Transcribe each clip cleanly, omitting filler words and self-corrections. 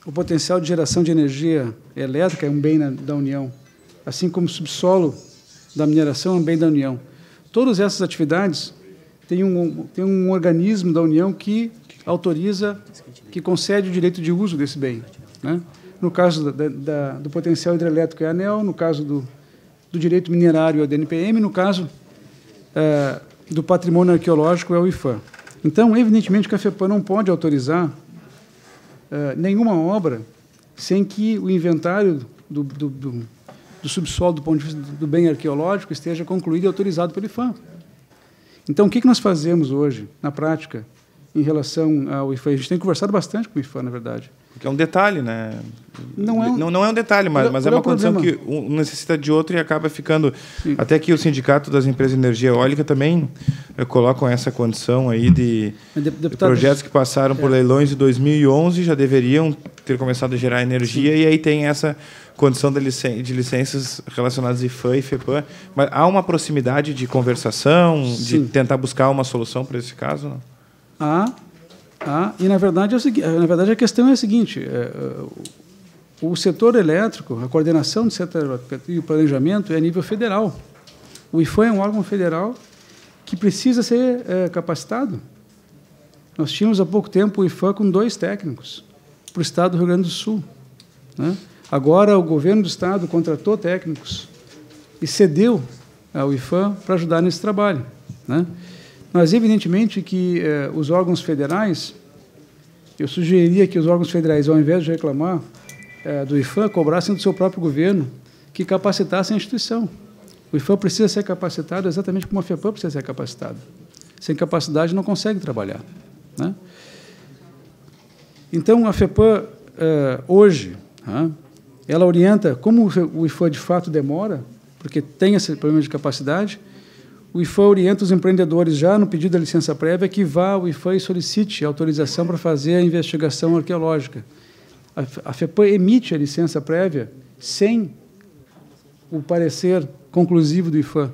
o potencial de geração de energia elétrica é um bem da União, assim como o subsolo da mineração é um bem da União. Todas essas atividades têm um organismo da União que autoriza, que concede o direito de uso desse bem, né? No caso do potencial hidrelétrico é a ANEEL, no caso do direito minerário é a DNPM, no caso do patrimônio arqueológico é o IPHAN. Então, evidentemente que a FEPAM não pode autorizar nenhuma obra sem que o inventário do subsolo, do ponto de vista do bem arqueológico, esteja concluído e autorizado pelo IPHAN. Então, o que nós fazemos hoje, na prática, em relação ao IPHAN? A gente tem conversado bastante com o IPHAN, na verdade. Porque é um detalhe, né? Não é um detalhe, mas é uma condição que um necessita de outro e acaba ficando... Sim. Até que o Sindicato das Empresas de Energia Eólica também colocam essa condição aí de projetos que passaram por leilões de 2011, já deveriam ter começado a gerar energia. Sim. E aí tem essa condição de licenças relacionadas a IPHAN e FEPAM. Mas há uma proximidade de conversação, Sim. de tentar buscar uma solução para esse caso? Não? E, na verdade, a questão é a seguinte, o setor elétrico, a coordenação do setor elétrico e o planejamento é a nível federal. O IPHAN é um órgão federal que precisa ser capacitado. Nós tínhamos, há pouco tempo, o IPHAN com 2 técnicos para o Estado do Rio Grande do Sul, né? Agora, o governo do Estado contratou técnicos e cedeu ao IPHAN para ajudar nesse trabalho, né? Mas, evidentemente, que os órgãos federais, eu sugeriria que os órgãos federais, ao invés de reclamar do IPHAN, cobrassem do seu próprio governo que capacitasse a instituição. O IPHAN precisa ser capacitado exatamente como a FEPAM precisa ser capacitada. Sem capacidade, não consegue trabalhar, né? Então, a FEPAM, hoje, ela orienta, como o IPHAN, de fato, demora, porque tem esse problema de capacidade, o IPHAN orienta os empreendedores, já no pedido da licença prévia, que vá ao IPHAN e solicite autorização para fazer a investigação arqueológica. A FEPAM emite a licença prévia sem o parecer conclusivo do IPHAN,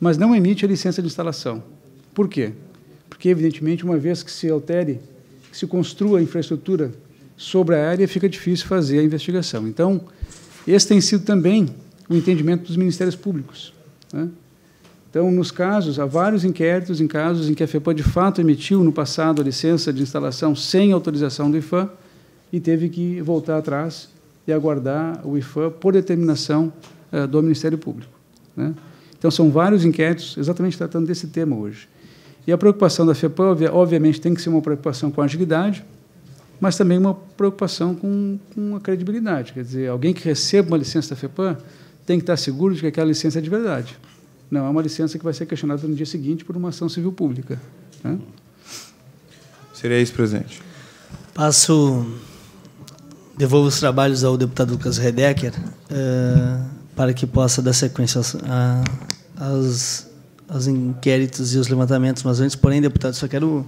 mas não emite a licença de instalação. Por quê? Porque, evidentemente, uma vez que se altere, que se construa a infraestrutura sobre a área, fica difícil fazer a investigação. Então, esse tem sido também o entendimento dos ministérios públicos, né? Então, nos casos, há vários inquéritos em casos em que a FEPAM, de fato, emitiu no passado a licença de instalação sem autorização do IPHAN e teve que voltar atrás e aguardar o IPHAN por determinação do Ministério Público, né? Então, são vários inquéritos exatamente tratando desse tema hoje. E a preocupação da FEPAM, obviamente, tem que ser uma preocupação com a agilidade, mas também uma preocupação com a credibilidade. Quer dizer, alguém que receba uma licença da FEPAM tem que estar seguro de que aquela licença é de verdade. Não é uma licença que vai ser questionada no dia seguinte por uma ação civil pública, né? Seria isso, presidente. Devolvo os trabalhos ao deputado Lucas Redecker para que possa dar sequência aos inquéritos e os levantamentos. Mas antes, porém, deputado, só quero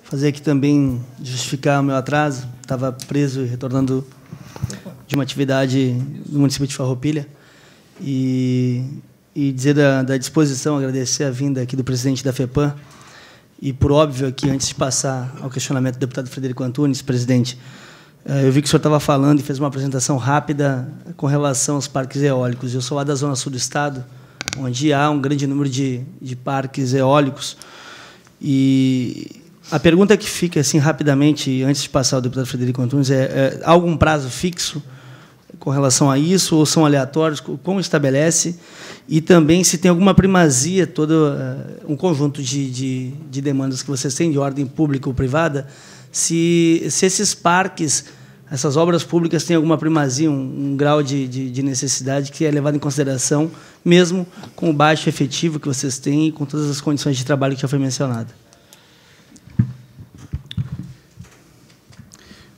fazer aqui também, justificar o meu atraso. Estava preso e retornando de uma atividade no município de Farroupilha. E dizer da disposição, agradecer a vinda aqui do presidente da FEPAM. E, por óbvio, aqui, antes de passar ao questionamento do deputado Frederico Antunes, presidente, eu vi que o senhor estava falando e fez uma apresentação rápida com relação aos parques eólicos. Eu sou lá da Zona Sul do Estado, onde há um grande número de parques eólicos. E a pergunta que fica, assim, rapidamente, antes de passar ao deputado Frederico Antunes, há algum prazo fixo com relação a isso, ou são aleatórios? Como estabelece? E também se tem alguma primazia, todo um conjunto de demandas que vocês têm, de ordem pública ou privada, se esses parques, essas obras públicas têm alguma primazia, um grau de necessidade que é levado em consideração, mesmo com o baixo efetivo que vocês têm e com todas as condições de trabalho que já foi mencionado.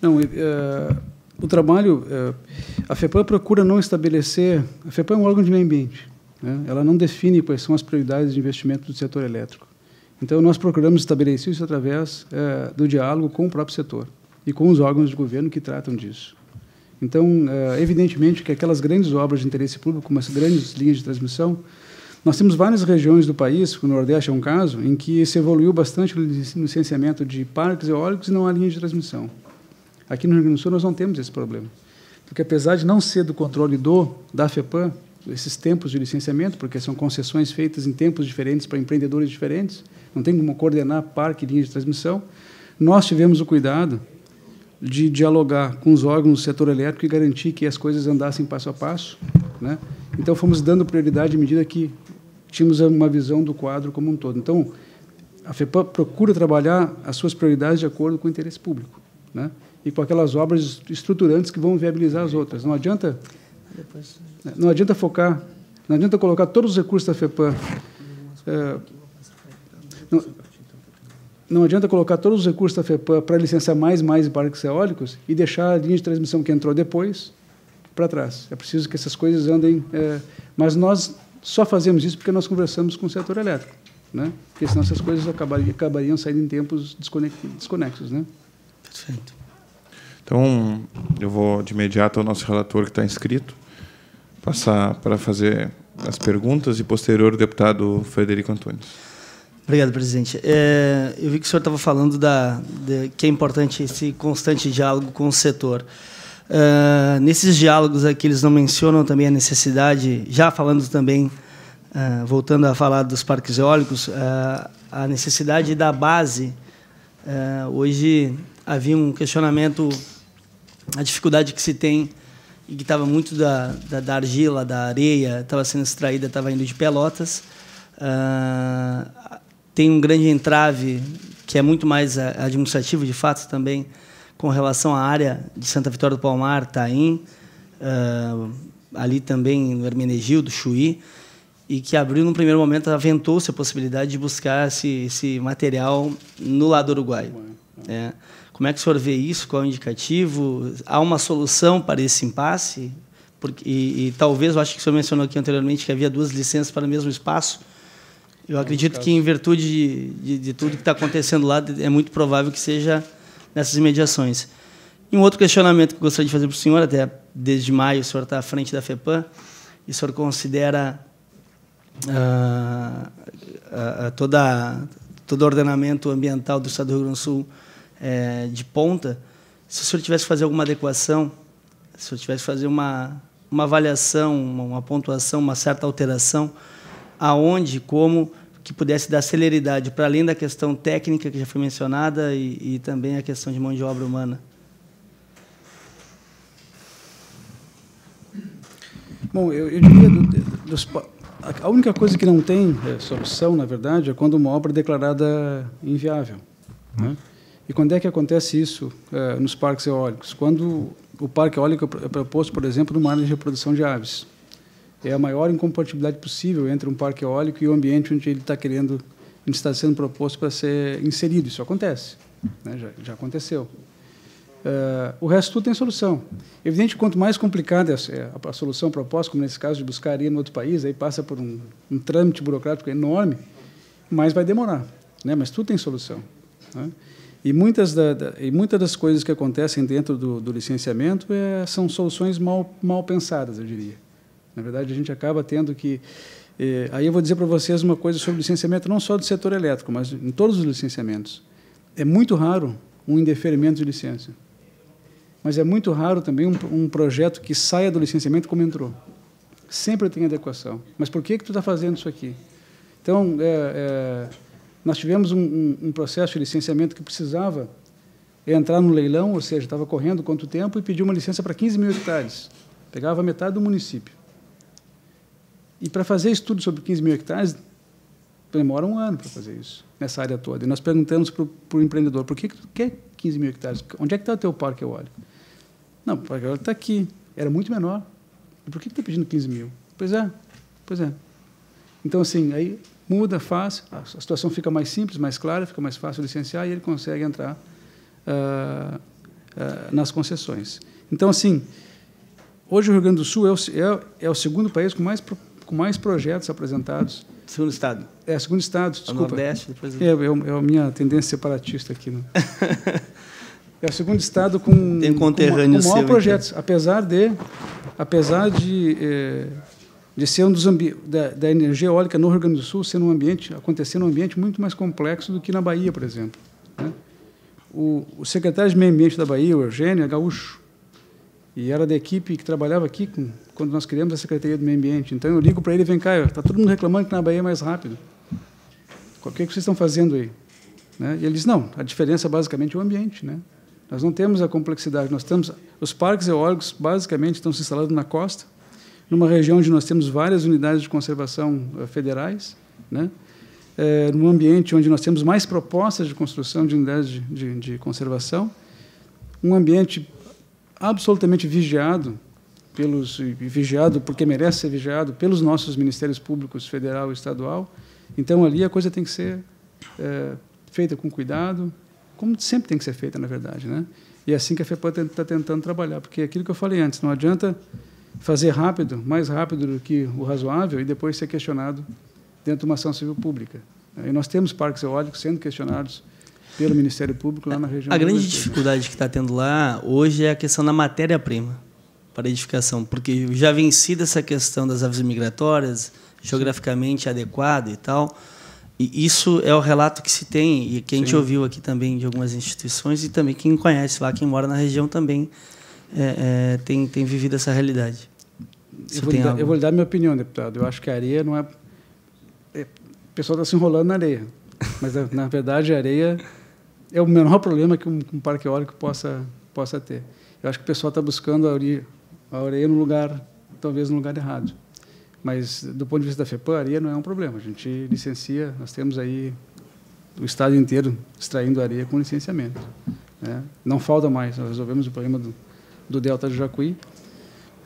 Não, o trabalho, a FEPAM procura não estabelecer... A FEPAM é um órgão de meio ambiente, né? Ela não define quais são as prioridades de investimento do setor elétrico. Então, nós procuramos estabelecer isso através do diálogo com o próprio setor e com os órgãos de governo que tratam disso. Então, evidentemente que aquelas grandes obras de interesse público, como as grandes linhas de transmissão, nós temos várias regiões do país, o Nordeste é um caso, em que se evoluiu bastante o licenciamento de parques eólicos e não há linha de transmissão. Aqui no Rio Grande do Sul nós não temos esse problema. Porque, apesar de não ser do controle da FEPAM, esses tempos de licenciamento, porque são concessões feitas em tempos diferentes para empreendedores diferentes, não tem como coordenar parque e linha de transmissão, nós tivemos o cuidado de dialogar com os órgãos do setor elétrico e garantir que as coisas andassem passo a passo, né? Então, fomos dando prioridade à medida que tínhamos uma visão do quadro como um todo. Então, a FEPAM procura trabalhar as suas prioridades de acordo com o interesse público, né? E com aquelas obras estruturantes que vão viabilizar as outras. Não adianta focar, não adianta colocar todos os recursos da FEPAM. Não adianta colocar todos os recursos da FEPAM para licenciar mais parques eólicos e deixar a linha de transmissão que entrou depois para trás. É preciso que essas coisas andem... mas nós só fazemos isso porque nós conversamos com o setor elétrico, né? Porque senão essas coisas acabariam saindo em tempos desconexos, né? Perfeito. Então, eu vou de imediato ao nosso relator que está inscrito, passar para fazer as perguntas e posterior o deputado Frederico Antunes. Obrigado, presidente. Eu vi que o senhor estava falando que é importante esse constante diálogo com o setor. Nesses diálogos aqui, eles não mencionam também a necessidade, já falando também, voltando a falar dos parques eólicos, a necessidade da base. Hoje havia um questionamento, a dificuldade que se tem, e que estava muito da argila, da areia, estava sendo extraída, estava indo de Pelotas. Tem um grande entrave, que é muito mais administrativo, de fato, também, com relação à área de Santa Vitória do Palmar, Taim, ali também no Hermenegildo, Chuí, e que abriu, num primeiro momento, aventou-se a possibilidade de buscar esse material no lado uruguaio. Como é que o senhor vê isso? Qual é o indicativo? Há uma solução para esse impasse? E talvez, eu acho que o senhor mencionou aqui anteriormente que havia 2 licenças para o mesmo espaço. Eu acredito que, em virtude de tudo que está acontecendo lá, é muito provável que seja nessas imediações. E um outro questionamento que eu gostaria de fazer para o senhor, até desde maio o senhor está à frente da FEPAM, e o senhor considera todo o ordenamento ambiental do Estado do Rio Grande do Sul de ponta. Se o senhor tivesse que fazer alguma adequação, se o senhor tivesse que fazer uma avaliação, uma pontuação, uma certa alteração, aonde, como, que pudesse dar celeridade, para além da questão técnica que já foi mencionada e também a questão de mão de obra humana. Bom, eu diria, a única coisa que não tem solução, na verdade, é quando uma obra é declarada inviável, né? E quando é que acontece isso nos parques eólicos? Quando o parque eólico é proposto, por exemplo, numa área de reprodução de aves. É a maior incompatibilidade possível entre um parque eólico e o ambiente onde ele está sendo proposto para ser inserido. Isso acontece, né? Já aconteceu. O resto tudo tem solução. Evidente que quanto mais complicada é a solução proposta, como nesse caso de buscar areia em outro país, aí passa por um trâmite burocrático enorme, mais vai demorar, né? Mas tudo tem solução, né? E muitas das coisas que acontecem dentro do licenciamento são soluções mal pensadas, eu diria. Na verdade, a gente acaba tendo que... aí eu vou dizer para vocês uma coisa sobre licenciamento, não só do setor elétrico, mas em todos os licenciamentos. É muito raro um indeferimento de licença. Mas é muito raro também um projeto que saia do licenciamento como entrou. Sempre tem adequação. Mas por que tu está fazendo isso aqui? Então, nós tivemos um processo de licenciamento que precisava entrar no leilão, ou seja, estava correndo quanto tempo, e pediu uma licença para 15 mil hectares. Pegava metade do município. E para fazer estudo sobre 15 mil hectares, demora 1 ano para fazer isso, nessa área toda. E nós perguntamos para o empreendedor, por que tu quer 15 mil hectares? Onde é que está o teu parque eólico? Não, o parque eólico está aqui. Era muito menor. E por que está pedindo 15 mil? Pois é. Então, assim, aí muda, faz, a situação fica mais simples, mais clara, fica mais fácil licenciar e ele consegue entrar nas concessões. Então, assim, hoje o Rio Grande do Sul é o segundo país com mais projetos apresentados. Segundo estado. Segundo estado, desculpa. O Nordeste, depois... É a minha tendência separatista aqui, né? É o segundo estado com maior projetos, apesar de ser um dos da energia eólica no Rio Grande do Sul acontecendo num ambiente muito mais complexo do que na Bahia, por exemplo, né? o secretário de Meio Ambiente da Bahia, o Eugênio, é gaúcho, e era da equipe que trabalhava aqui quando nós criamos a Secretaria do Meio Ambiente. Então, eu ligo para ele, vem cá, está todo mundo reclamando que na Bahia é mais rápido. O que vocês estão fazendo aí? Né? E ele diz, não, a diferença basicamente é o ambiente. Né? Nós não temos a complexidade, nós temos... Os parques eólicos, basicamente, estão se instalando na costa, numa região onde nós temos várias unidades de conservação federais, né? Num ambiente onde nós temos mais propostas de construção de unidades de conservação, um ambiente absolutamente vigiado, vigiado porque merece ser vigiado pelos nossos ministérios públicos, federal e estadual. Então, ali a coisa tem que ser feita com cuidado, como sempre tem que ser feita, na verdade. Né? E é assim que a FEPAM está tentando trabalhar, porque é aquilo que eu falei antes, não adianta fazer rápido, mais rápido do que o razoável, e depois ser questionado dentro de uma ação civil pública. E nós temos parques eólicos sendo questionados pelo Ministério Público lá na região. A grande dificuldade que está tendo lá hoje é a questão da matéria-prima para a edificação, porque já vencida essa questão das aves migratórias, geograficamente adequado e tal, e isso é o relato que se tem, e que a gente ouviu aqui também de algumas instituições, e também quem conhece lá, quem mora na região também tem vivido essa realidade. Eu vou lhe dar minha opinião, deputado. Eu acho que a areia não é... O pessoal está se enrolando na areia, mas, na verdade, a areia é o menor problema que um parque eólico possa ter. Eu acho que o pessoal está buscando a areia no lugar, talvez no lugar errado. Mas, do ponto de vista da FEPAM, a areia não é um problema. A gente licencia, nós temos aí o estado inteiro extraindo areia com licenciamento. Né? Não falta mais, nós resolvemos o problema do delta do Jacuí,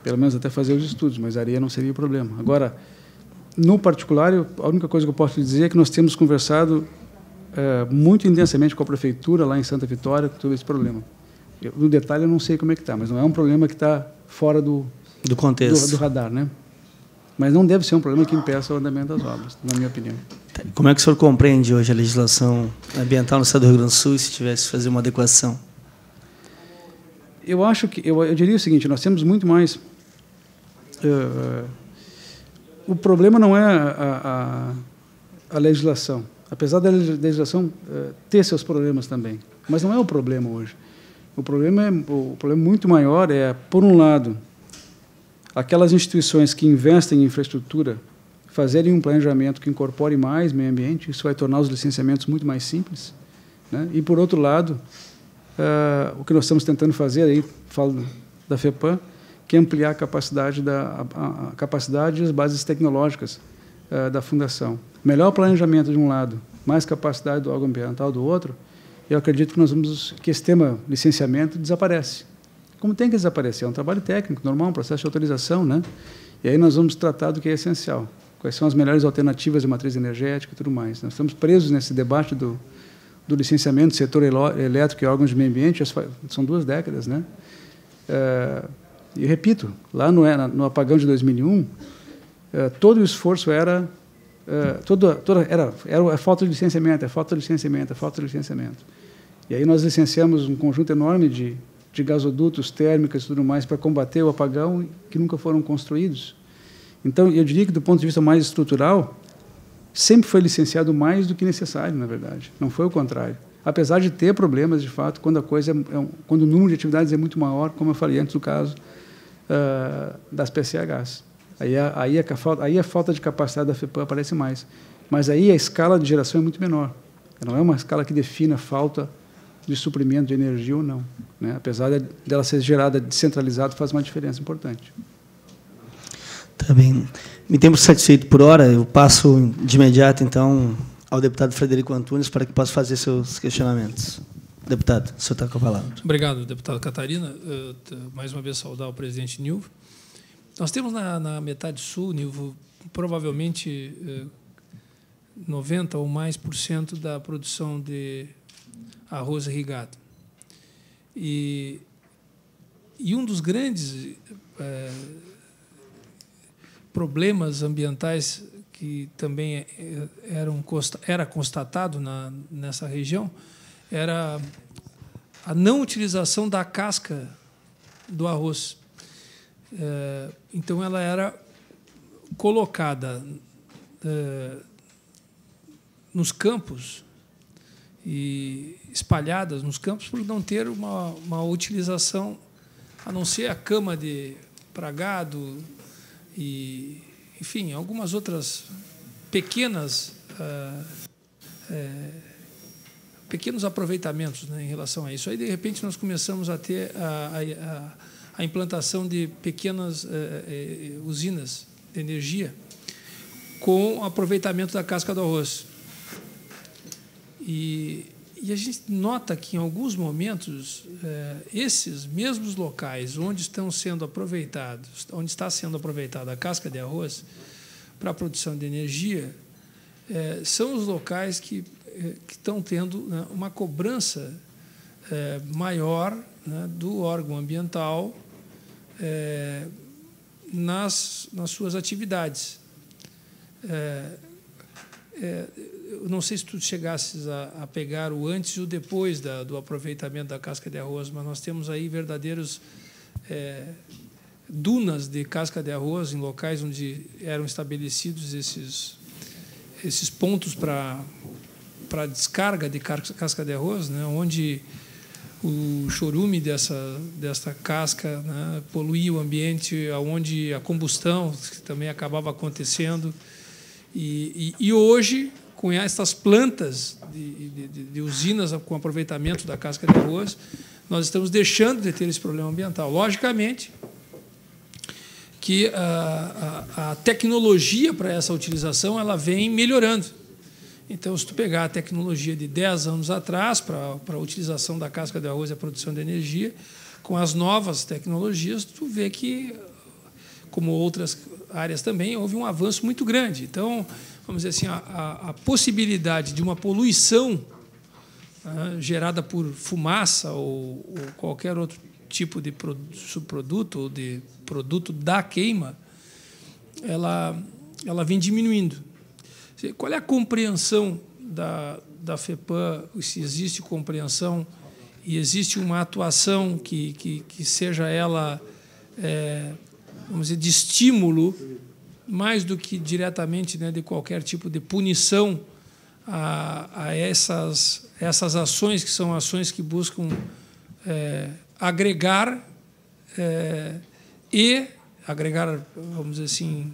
pelo menos até fazer os estudos, mas a areia não seria o problema. Agora, no particular, a única coisa que eu posso lhe dizer é que nós temos conversado muito intensamente com a prefeitura lá em Santa Vitória sobre esse problema. No detalhe, eu não sei como é que está, mas não é um problema que está fora do contexto, do radar, né? Mas não deve ser um problema que impeça o andamento das obras, na minha opinião. Como é que o senhor compreende hoje a legislação ambiental no estado do Rio Grande do Sul, se tivesse que fazer uma adequação? Eu acho que eu diria o seguinte: nós temos muito mais. O problema não é a legislação, apesar da legislação ter seus problemas também, mas não é o problema hoje. O problema muito maior é, por um lado, aquelas instituições que investem em infraestrutura fazerem um planejamento que incorpore mais meio ambiente, isso vai tornar os licenciamentos muito mais simples, né? E, por outro lado, o que nós estamos tentando fazer, aí falo da FEPAM, que é ampliar a capacidade e as bases tecnológicas da Fundação. Melhor planejamento de um lado, mais capacidade do órgão ambiental do outro, eu acredito que esse tema licenciamento desaparece. Como tem que desaparecer? É um trabalho técnico, normal, um processo de autorização, né? E aí nós vamos tratar do que é essencial. Quais são as melhores alternativas de matriz energética e tudo mais. Nós estamos presos nesse debate do licenciamento do setor elétrico e órgãos de meio ambiente, são 2 décadas, né? E repito, lá no apagão de 2001, todo o esforço era a falta de licenciamento, falta de licenciamento. E aí nós licenciamos um conjunto enorme de gasodutos, térmicas e tudo mais para combater o apagão que nunca foram construídos. Então, eu diria que, do ponto de vista mais estrutural, sempre foi licenciado mais do que necessário, na verdade. Não foi o contrário. Apesar de ter problemas, de fato, quando o número de atividades é muito maior, como eu falei antes do caso das PCHs. Aí a falta de capacidade da FEPAM aparece mais. Mas aí a escala de geração é muito menor. Não é uma escala que defina a falta de suprimento de energia ou não, né? Apesar dela ser gerada descentralizada, faz uma diferença importante. Tá bem. Me tempo satisfeito por hora, eu passo de imediato, então, ao deputado Frederico Antunes para que possa fazer seus questionamentos. Deputado, o senhor está com a palavra. Obrigado, deputado Catarina. Mais uma vez, saudar o presidente Nilvo. Nós temos na metade sul, Nilvo, provavelmente 90% ou mais da produção de arroz irrigado. E um dos grandes problemas ambientais que também era constatado nessa região era a não utilização da casca do arroz. Então, ela era colocada nos campos e espalhadas nos campos por não ter uma utilização, a não ser a cama para gado e, enfim, algumas outras pequenos aproveitamentos, né, em relação a isso. Aí, de repente, nós começamos a ter a implantação de pequenas usinas de energia com aproveitamento da casca do arroz. E a gente nota que, em alguns momentos, esses mesmos locais onde está sendo aproveitada a casca de arroz para a produção de energia, são os locais que estão tendo, né, uma cobrança maior, né, do órgão ambiental nas suas atividades. Eu não sei se tu chegasses a pegar o antes e o depois do aproveitamento da casca de arroz, mas nós temos aí verdadeiros dunas de casca de arroz em locais onde eram estabelecidos esses pontos para descarga de casca de arroz, né, onde o chorume dessa casca, né, poluía o ambiente, onde a combustão também acabava acontecendo. E hoje, com essas plantas de usinas com aproveitamento da casca de arroz, nós estamos deixando de ter esse problema ambiental. Logicamente que a tecnologia para essa utilização ela vem melhorando. Então, se tu pegar a tecnologia de 10 anos atrás para a utilização da casca de arroz e a produção de energia, com as novas tecnologias, tu vê que, como outras áreas também, houve um avanço muito grande. Então, vamos dizer assim, a possibilidade de uma poluição, né, gerada por fumaça ou qualquer outro tipo de subproduto ou de produto da queima, ela vem diminuindo. Qual é a compreensão da FEPAM, se existe compreensão e existe uma atuação que seja ela, vamos dizer, de estímulo, mais do que diretamente, né, de qualquer tipo de punição a essas ações, que são ações que buscam agregar vamos dizer assim,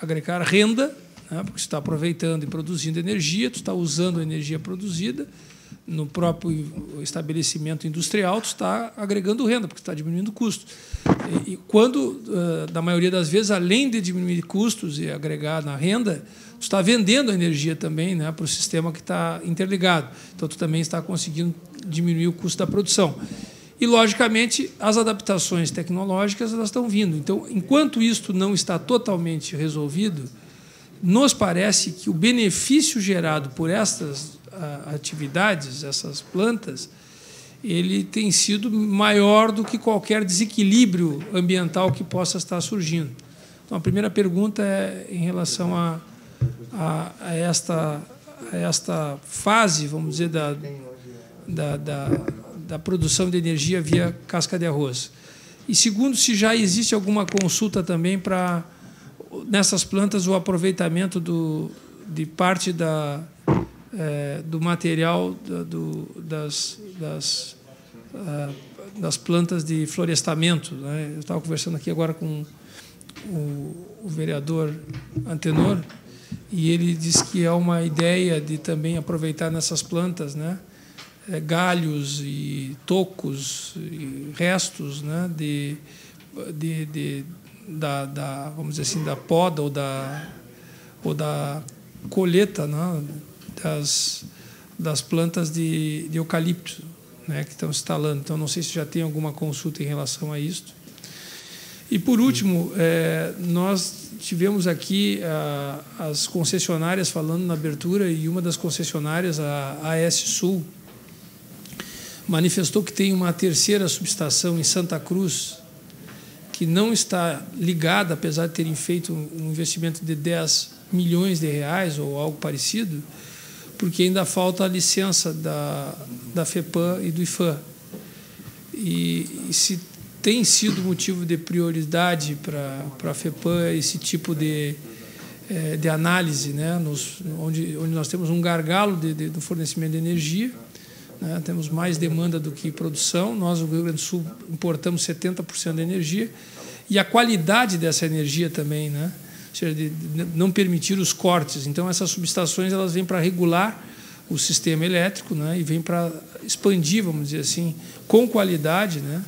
agregar renda, né, porque você está aproveitando e produzindo energia, você está usando a energia produzida no próprio estabelecimento industrial, você está agregando renda, porque você está diminuindo custos. E quando, na maioria das vezes, além de diminuir custos e agregar na renda, você está vendendo a energia também, né, para o sistema que está interligado. Então, você também está conseguindo diminuir o custo da produção. E, logicamente, as adaptações tecnológicas elas estão vindo. Então, enquanto isto não está totalmente resolvido, nos parece que o benefício gerado por estas atividades, essas plantas, ele tem sido maior do que qualquer desequilíbrio ambiental que possa estar surgindo. Então, a primeira pergunta é em relação a esta fase, vamos dizer, da produção de energia via casca de arroz. E, segundo, se já existe alguma consulta também para, nessas plantas, o aproveitamento de parte do material das plantas de florestamento, né? Eu estava conversando aqui agora com o vereador Antenor, e ele disse que é uma ideia de também aproveitar nessas plantas, né, galhos e tocos e restos, né, vamos dizer assim, da poda ou da colheita, né, das plantas de eucalipto, né, que estão se instalando. Então, não sei se já tem alguma consulta em relação a isso. E, por último, nós tivemos aqui as concessionárias falando na abertura, e uma das concessionárias, a AS Sul, manifestou que tem uma terceira subestação em Santa Cruz, que não está ligada, apesar de terem feito um investimento de 10 milhões de reais ou algo parecido, porque ainda falta a licença da FEPAM e do IFAM. E se tem sido motivo de prioridade para a FEPAM esse tipo de de análise, né, onde nós temos um gargalo do fornecimento de energia, né, temos mais demanda do que produção. Nós, no Rio Grande do Sul, importamos 70% da energia, e a qualidade dessa energia também, né, ou seja, de não permitir os cortes. Então, essas subestações elas vêm para regular o sistema elétrico, né, e vêm para expandir, vamos dizer assim, com qualidade, né,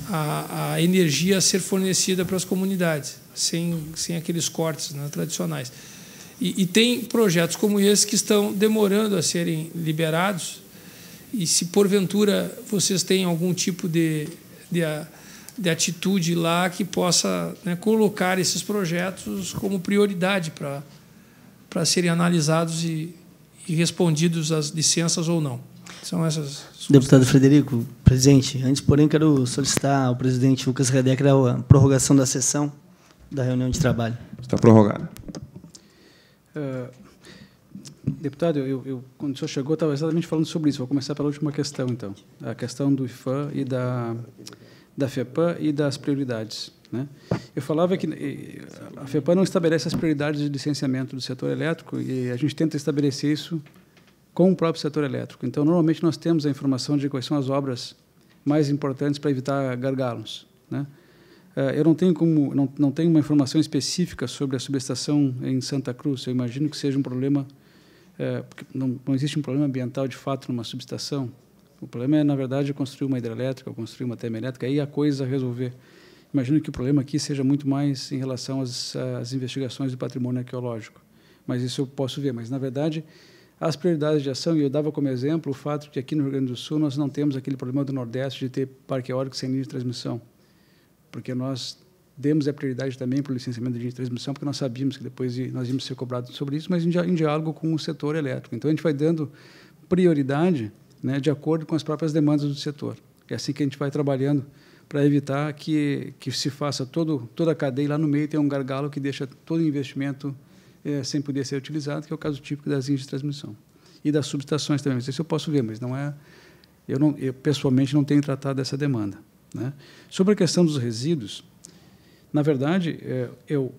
a energia a ser fornecida para as comunidades, sem aqueles cortes, né, tradicionais. E tem projetos como esse que estão demorando a serem liberados, e se porventura vocês têm algum tipo de atitude lá que possa, né, colocar esses projetos como prioridade para serem analisados e respondidos as licenças ou não. São essas. Deputado Frederico, presidente, antes, porém, quero solicitar ao presidente Lucas Redecker a prorrogação da sessão da reunião de trabalho. Está prorrogada. Deputado, quando o senhor chegou, estava exatamente falando sobre isso. Vou começar pela última questão, então. A questão do IFAM e da FEPAM e das prioridades, né? Eu falava que a FEPAM não estabelece as prioridades de licenciamento do setor elétrico, e a gente tenta estabelecer isso com o próprio setor elétrico. Então, normalmente, nós temos a informação de quais são as obras mais importantes para evitar gargalos, né? Eu não tenho uma informação específica sobre a subestação em Santa Cruz. Eu imagino que seja um problema, porque não existe um problema ambiental de fato numa subestação. O problema é, na verdade, construir uma hidrelétrica, ou construir uma termoelétrica, aí a coisa a resolver. Imagino que o problema aqui seja muito mais em relação às investigações do patrimônio arqueológico. Mas isso eu posso ver. Mas, na verdade, as prioridades de ação, e eu dava como exemplo o fato de que aqui no Rio Grande do Sul nós não temos aquele problema do Nordeste de ter parque eólico sem linha de transmissão, porque nós demos a prioridade também para o licenciamento de linha de transmissão, porque nós sabíamos que depois nós íamos ser cobrados sobre isso, mas em diálogo com o setor elétrico. Então, a gente vai dando prioridade, né, de acordo com as próprias demandas do setor. É assim que a gente vai trabalhando para evitar que se faça toda a cadeia, lá no meio tem um gargalo que deixa todo o investimento sem poder ser utilizado, que é o caso típico das linhas de transmissão. E das subestações também. Isso eu posso ver, mas não é... Eu pessoalmente, não tenho tratado dessa demanda, né? Sobre a questão dos resíduos, na verdade,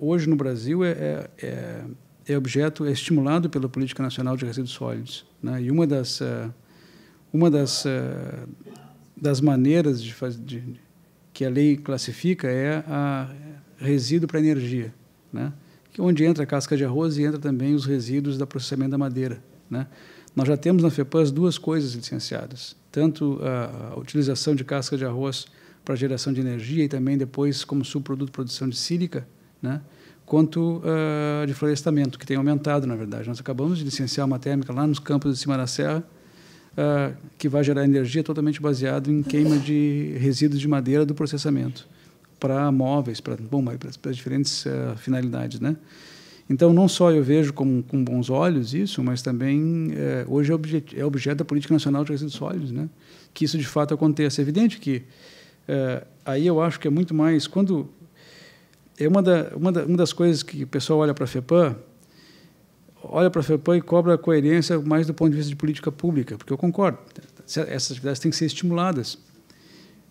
hoje no Brasil é estimulado pela Política Nacional de Resíduos Sólidos, né? E uma das maneiras que a lei classifica é a resíduo para energia, né? Onde entra a casca de arroz e entra também os resíduos do processamento da madeira, né? Nós já temos na FEPAM as duas coisas licenciadas, tanto a utilização de casca de arroz para geração de energia e também depois como subproduto de produção de sílica, né, quanto de florestamento, que tem aumentado, na verdade. Nós acabamos de licenciar uma térmica lá nos campos de cima da serra, que vai gerar energia totalmente baseado em queima de resíduos de madeira do processamento, para móveis, para diferentes finalidades, né? Então, não só eu vejo com bons olhos isso, mas também hoje é objeto da Política Nacional de Resíduos Sólidos, né, que isso de fato aconteça. É evidente que aí eu acho que é muito mais quando uma das coisas que o pessoal olha para a FEPAM e cobra a coerência mais do ponto de vista de política pública, porque eu concordo, essas atividades têm que ser estimuladas,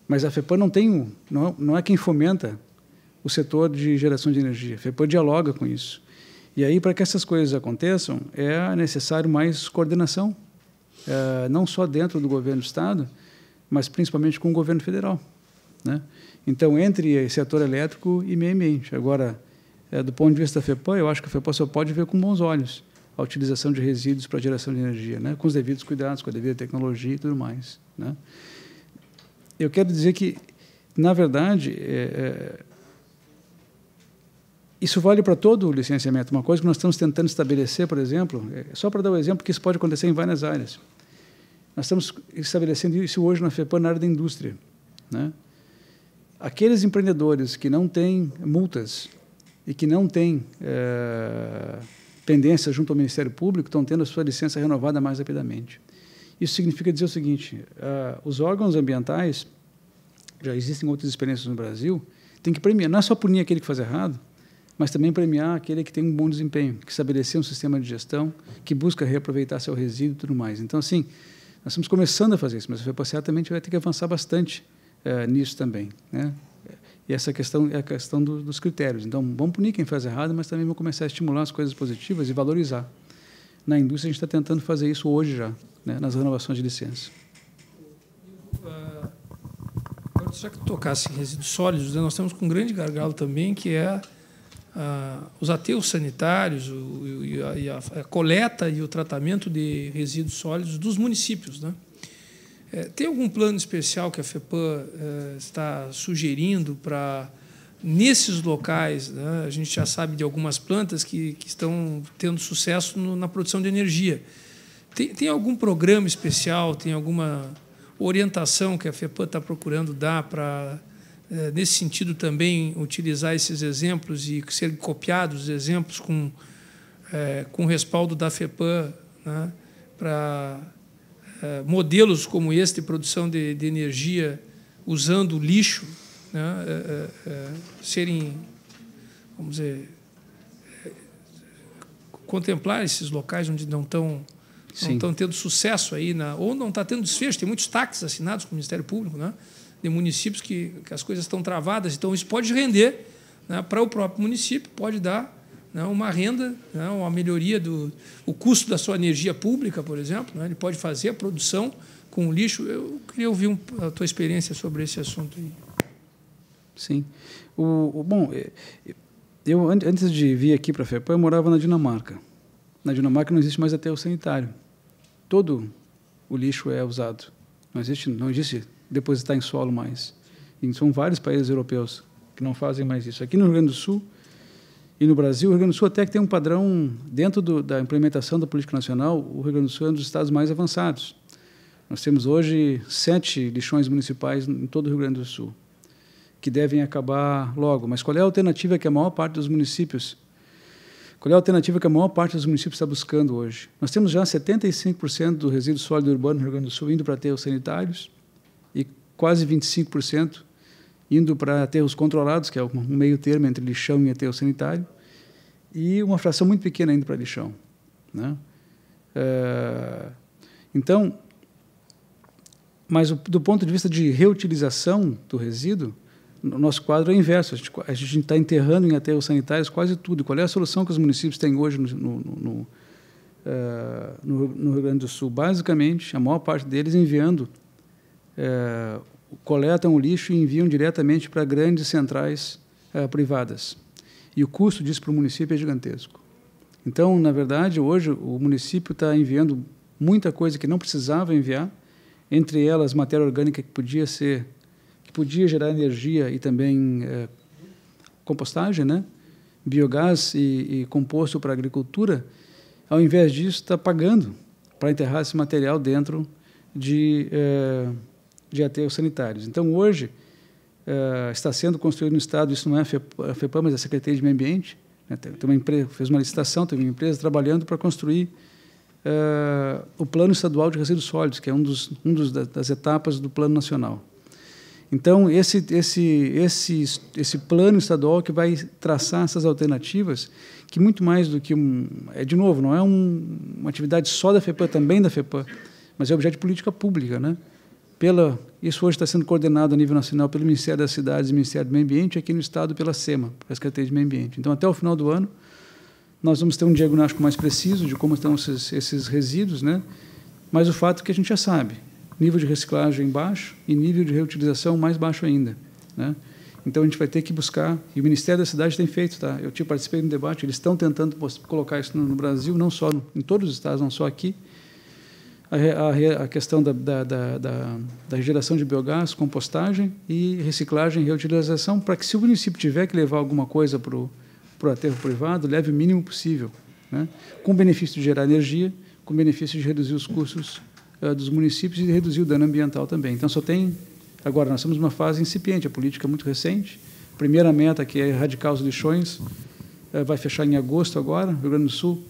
mas a FEPAM não é quem fomenta o setor de geração de energia. A FEPAM dialoga com isso. E aí, para que essas coisas aconteçam, é necessário mais coordenação, não só dentro do governo do Estado, mas principalmente com o governo federal, né? Então, entre setor elétrico e meio ambiente. Agora, do ponto de vista da FEPAM, eu acho que a FEPAM só pode ver com bons olhos a utilização de resíduos para geração de energia, né, com os devidos cuidados, com a devida tecnologia e tudo mais, né? Eu quero dizer que, na verdade, isso vale para todo o licenciamento. Uma coisa que nós estamos tentando estabelecer, por exemplo, só para dar um exemplo, que isso pode acontecer em várias áreas. Nós estamos estabelecendo isso hoje na FEPAM, na área da indústria, né? Aqueles empreendedores que não têm multas e que não têm pendência junto ao Ministério Público estão tendo a sua licença renovada mais rapidamente. Isso significa dizer o seguinte: os órgãos ambientais, já existem outras experiências no Brasil, tem que premiar, não é só punir aquele que faz errado, mas também premiar aquele que tem um bom desempenho, que estabelecer um sistema de gestão, que busca reaproveitar seu resíduo e tudo mais. Então, assim, nós estamos começando a fazer isso, mas a FEPAM certamente vai ter que avançar bastante nisso também, né? E essa questão é a questão dos critérios. Então, vamos punir quem faz errado, mas também vamos começar a estimular as coisas positivas e valorizar. Na indústria, a gente está tentando fazer isso hoje já, né, nas renovações de licença. Agora, já que tocasse em resíduos sólidos, nós temos um grande gargalo também, que é os aterros sanitários e a coleta e o tratamento de resíduos sólidos dos municípios, né? Tem algum plano especial que a FEPAM está sugerindo para, nesses locais, né, a gente já sabe de algumas plantas que estão tendo sucesso na produção de energia. Tem algum programa especial, tem alguma orientação que a FEPAM está procurando dar para, nesse sentido, também utilizar esses exemplos e serem copiados os exemplos com respaldo da FEPAM, né, para modelos como esse de produção de energia usando lixo, né, serem, vamos dizer, contemplar esses locais onde não estão tendo sucesso aí, ou não está tendo desfecho. Tem muitos taques assinados com o Ministério Público, né, de municípios que as coisas estão travadas. Então, isso pode render, né, para o próprio município, pode dar, né, uma renda, né, uma melhoria do custo da sua energia pública, por exemplo, né, ele pode fazer a produção com o lixo. Eu queria ouvir a tua experiência sobre esse assunto aí. Sim. Bom, eu, antes de vir aqui para a FEPAM, eu morava na Dinamarca. Na Dinamarca não existe mais aterro sanitário. Todo o lixo é usado. Não existe depositar em solo mais. E são vários países europeus que não fazem mais isso. Aqui no Rio Grande do Sul e no Brasil, o Rio Grande do Sul até que tem um padrão, dentro da implementação da política nacional, o Rio Grande do Sul é um dos estados mais avançados. Nós temos hoje 7 lixões municipais em todo o Rio Grande do Sul, que devem acabar logo. Mas qual é a alternativa que a maior parte dos municípios está buscando hoje? Nós temos já 75% do resíduo sólido urbano no Rio Grande do Sul indo para aterros sanitários e quase 25% indo para aterros controlados, que é um meio termo entre lixão e aterro sanitário, e uma fração muito pequena indo para lixão, né? Então, mas do ponto de vista de reutilização do resíduo, o nosso quadro é inverso. A gente está enterrando em aterros sanitários quase tudo. Qual é a solução que os municípios têm hoje no Rio Grande do Sul? Basicamente, a maior parte deles coletam o lixo e enviam diretamente para grandes centrais privadas. E o custo disso para o município é gigantesco. Então, na verdade, hoje o município está enviando muita coisa que não precisava enviar, entre elas matéria orgânica que podia gerar energia e também compostagem, né? Biogás e composto para a agricultura. Ao invés disso, está pagando para enterrar esse material dentro de aterros sanitários. Então, hoje, está sendo construído no Estado, isso não é a FEPAM, mas a Secretaria de Meio Ambiente, né? Tem uma empresa, fez uma licitação, tem uma empresa trabalhando para construir o Plano Estadual de Resíduos Sólidos, que é das etapas do Plano Nacional. Então, esse plano estadual que vai traçar essas alternativas, que muito mais do que de novo, não é uma atividade só da FEPAM, também da FEPAM, mas é objeto de política pública, né? Isso hoje está sendo coordenado a nível nacional pelo Ministério das Cidades e Ministério do Meio Ambiente, aqui no Estado pela SEMA, pela Secretaria de Meio Ambiente. Então, até o final do ano, nós vamos ter um diagnóstico mais preciso de como estão esses resíduos, né? Mas o fato é que a gente já sabe, nível de reciclagem baixo e nível de reutilização mais baixo ainda, né? Então, a gente vai ter que buscar, e o Ministério da Cidade tem feito, tá? Eu participei do debate, eles estão tentando colocar isso no Brasil, não só em todos os estados, não só aqui, a questão da geração de biogás, compostagem e reciclagem e reutilização, para que, se o município tiver que levar alguma coisa para o aterro privado, leve o mínimo possível, né? Com benefício de gerar energia, com benefício de reduzir os custos dos municípios e de reduzir o dano ambiental também. Então, agora, nós estamos numa fase incipiente, a política é muito recente. A primeira meta, que é erradicar os lixões, vai fechar em agosto agora. O Rio Grande do Sul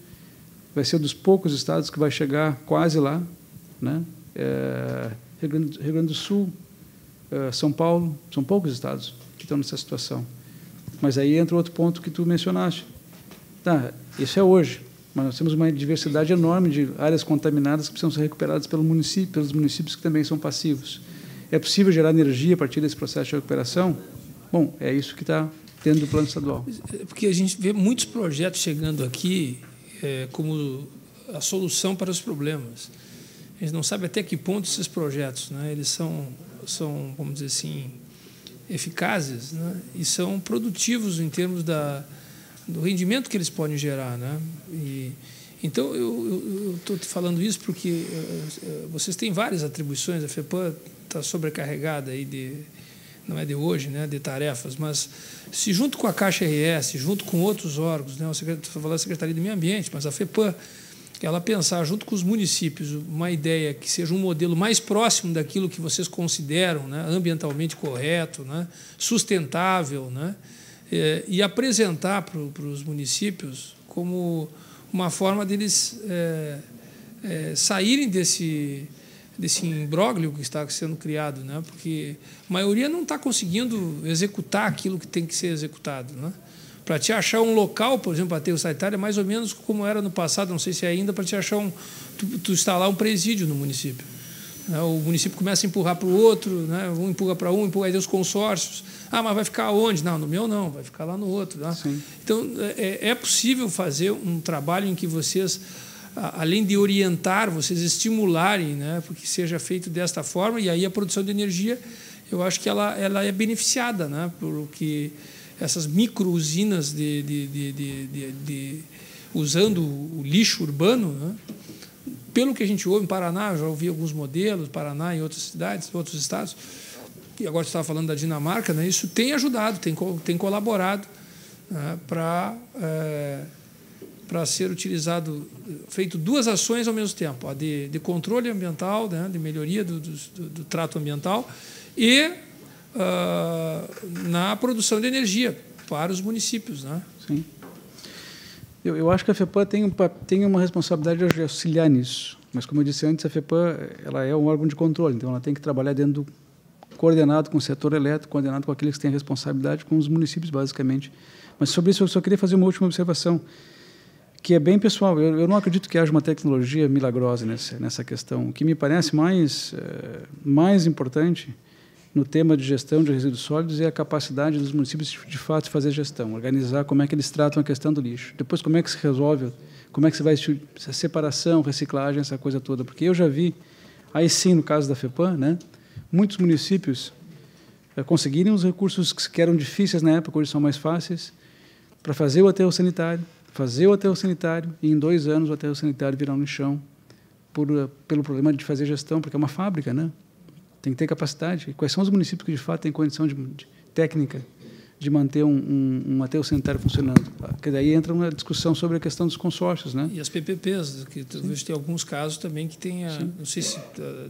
vai ser um dos poucos estados que vai chegar quase lá, né? Rio Grande do Sul, São Paulo, são poucos estados que estão nessa situação. Mas aí entra outro ponto que tu mencionaste. Tá, isso é hoje, mas nós temos uma diversidade enorme de áreas contaminadas que precisam ser recuperadas pelos municípios que também são passivos. É possível gerar energia a partir desse processo de recuperação? Bom, é isso que está dentro do plano estadual. Porque a gente vê muitos projetos chegando aqui como a solução para os problemas. A gente não sabe até que ponto esses projetos, né, eles são, vamos dizer assim, eficazes, né, e são produtivos em termos do rendimento que eles podem gerar, né? Então, eu estou falando isso porque vocês têm várias atribuições, a FEPAM está sobrecarregada aí não é de hoje, né, de tarefas, mas se junto com a Caixa RS, junto com outros órgãos, né, estou falando da Secretaria do Meio Ambiente, mas a FEPAM, ela pensar junto com os municípios uma ideia que seja um modelo mais próximo daquilo que vocês consideram, né, ambientalmente correto, né, sustentável, né, e apresentar para os municípios como uma forma deles saírem desse imbróglio que está sendo criado, né? Porque a maioria não está conseguindo executar aquilo que tem que ser executado, né? Para te achar um local, por exemplo, aterro sanitário, é mais ou menos como era no passado, não sei se é ainda, para te achar tu instalar um presídio no município. O município começa a empurrar para o outro, né? Um empurra para um, empurra aí os consórcios. Ah, mas vai ficar onde? Não, no meu não, vai ficar lá no outro. Né? Então, é possível fazer um trabalho em que vocês, além de orientar, vocês estimularem, né, porque seja feito desta forma, e aí a produção de energia, eu acho que ela é beneficiada, né, porque essas micro-usinas usando o lixo urbano, né, pelo que a gente ouve em Paraná, eu já ouvi alguns modelos, Paraná e outras cidades, outros estados, e agora você estava falando da Dinamarca, né, isso tem ajudado, tem colaborado, né, para ser utilizado, feito duas ações ao mesmo tempo, a de controle ambiental, né, de melhoria do trato ambiental e na produção de energia para os municípios. Né? Sim. Eu acho que a FEPAM tem uma responsabilidade de auxiliar nisso, mas, como eu disse antes, a FEPAM ela é um órgão de controle, então ela tem que trabalhar coordenado com o setor elétrico, coordenado com aqueles que têm responsabilidade com os municípios, basicamente. Mas, sobre isso, eu só queria fazer uma última observação, que é bem pessoal. Eu não acredito que haja uma tecnologia milagrosa nessa questão. O que me parece mais importante no tema de gestão de resíduos sólidos é a capacidade dos municípios, de fato, fazer gestão, organizar como é que eles tratam a questão do lixo. Depois, como é que se resolve, como é que se vai a separação, reciclagem, essa coisa toda. Porque eu já vi, aí sim, no caso da FEPAM, né, muitos municípios conseguirem os recursos que eram difíceis na época, hoje são mais fáceis, para fazer o aterro sanitário, e em 2 anos o aterro sanitário virar um lixão pelo problema de fazer gestão, porque é uma fábrica, né? Tem que ter capacidade. E quais são os municípios que, de fato, têm condição de técnica de manter um aterro sanitário funcionando? Porque daí entra uma discussão sobre a questão dos consórcios, né? E as PPPs, que talvez tem alguns casos também que tenha, não sei se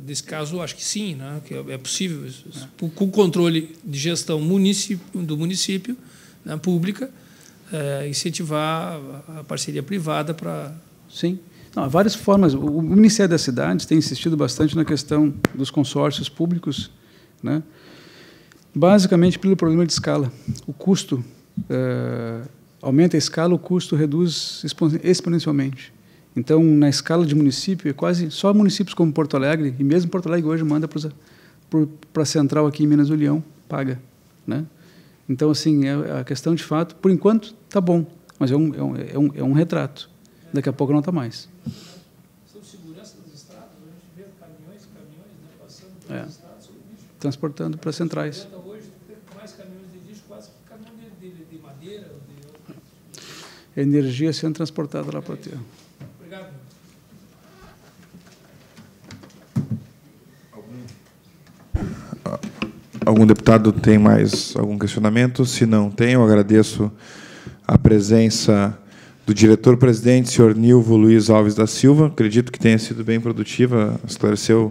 desse caso, acho que sim, né? Que é possível isso. Com o controle de gestão do município, né, pública, incentivar a parceria privada para... Sim. Não, há várias formas. O Ministério das Cidades tem insistido bastante na questão dos consórcios públicos, né? Basicamente pelo problema de escala. O custo aumenta a escala, o custo reduz exponencialmente. Então, na escala de município, é quase só municípios como Porto Alegre, e mesmo Porto Alegre hoje manda para a central aqui em Minas do Leão, paga, né? Então, assim, a questão de fato, por enquanto, está bom, mas é um retrato. Daqui a pouco não está mais. Sobre segurança das estradas, a gente vê caminhões, né, passando pelas estradas sobre lixo. Transportando para centrais. Hoje tem mais caminhões de lixo, quase que caminhão de madeira. Energia sendo transportada lá para o aterro. Obrigado. Algum deputado tem mais algum questionamento? Se não tem, eu agradeço a presença do diretor-presidente, senhor Nilvo Luiz Alves da Silva. Acredito que tenha sido bem produtiva, esclareceu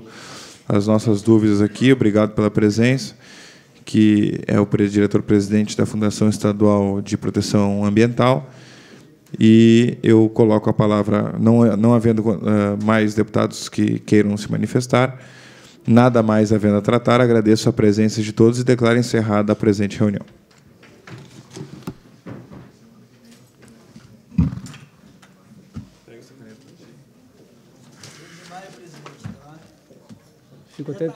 as nossas dúvidas aqui. Obrigado pela presença, que é o diretor-presidente da Fundação Estadual de Proteção Ambiental. E eu coloco a palavra, não havendo mais deputados que queiram se manifestar, nada mais havendo a tratar, agradeço a presença de todos e declaro encerrada a presente reunião. Fico até...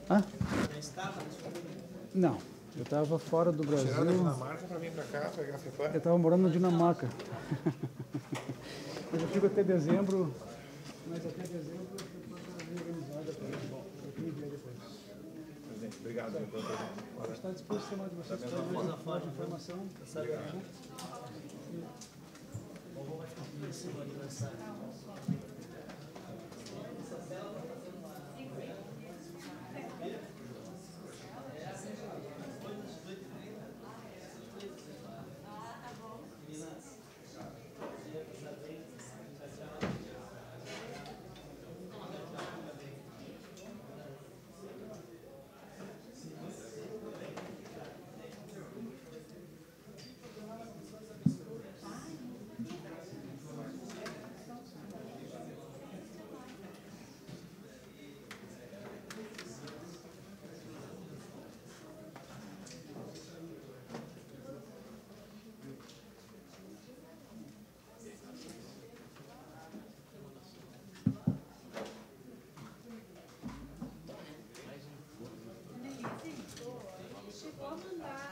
Ah? Não. Eu estava fora do Brasil. Tiraram da Dinamarca para vir para cá, pegar a FEPAM? Eu estava morando na Dinamarca. Mas eu fico até dezembro. Mas até dezembro a FEPAM está organizada para isso. Bom, eu tenho que ver depois. Presidente, obrigado pela presença. Está à disposição de vocês para mais informação.